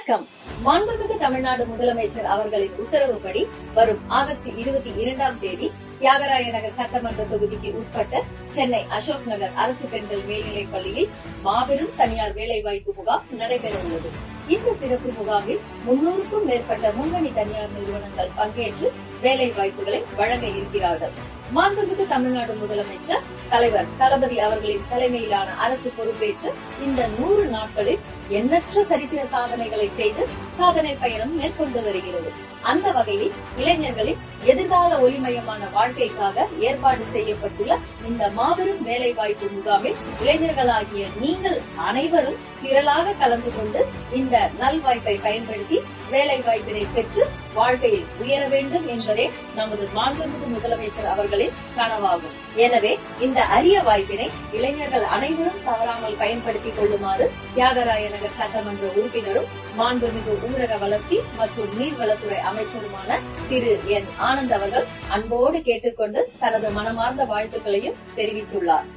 வணக்கம். மாண்புமிகு தமிழ்நாடு முதலமைச்சர் அவர்களின் உத்தரவுப்படி வரும் ஆகஸ்ட் 22ஆம் தேதி தியாகராய நகர் சட்டமன்ற தொகுதிக்கு உட்பட்ட சென்னை அசோக் நகர் அரசு பெண்கள் மேல்நிலைப் பள்ளியில் மாபெரும் தனியார் வேலைவாய்ப்பு முகாம் நடைபெற உள்ளது. இந்த சிறப்பு முகாமில் 300க்கும் மேற்பட்ட முன்னணி தனியார் நிறுவனங்கள் பங்கேற்று வேலை வாய்ப்புகளை வழங்க இருக்கிறார்கள். மாண்புமிகு தமிழ்நாடு முதலமைச்சர் தலைவர் தளபதி அவர்களின் தலைமையிலான அரசு பொறுப்பேற்று இந்த 100 நாட்களில் எண்ணற்ற சரித்திர சாதனைகளை செய்து சாதனை பயணம் மேற்கொண்டு வருகிறது. அந்த வகையில் இளைஞர்களின் எதிர்கால ஒளிமயமான வாழ்க்கைக்காக ஏற்பாடு செய்யப்பட்டுள்ள இந்த மாபெரும் வேலை வாய்ப்பு முகாமில் இளைஞர்களாகிய நீங்கள் அனைவரும் திரளாக கலந்து கொண்டு இந்த நல்வாய்ப்பை பயன்படுத்தி வேலை வாய்ப்பினை பெற்று வாழ்க்கையில் உயர வேண்டும் என்பதே நமது மாண்புமிகு முதலமைச்சர் அவர்களின் கனவாகும். எனவே இந்த அரிய வாய்ப்பினை இளைஞர்கள் அனைவரும் தவறாமல் பயன்படுத்திக் கொள்ளுமாறு தியாகராய நகர் சட்டமன்ற உறுப்பினரும் மாண்புமிகு ஊரக வளர்ச்சி மற்றும் நீர்வளத்துறை அமைச்சருமான திரு என் ஆனந்த் அவர்கள் அன்போடு கேட்டுக்கொண்டு தனது மனமார்ந்த வாழ்த்துக்களையும் தெரிவித்துள்ளார்.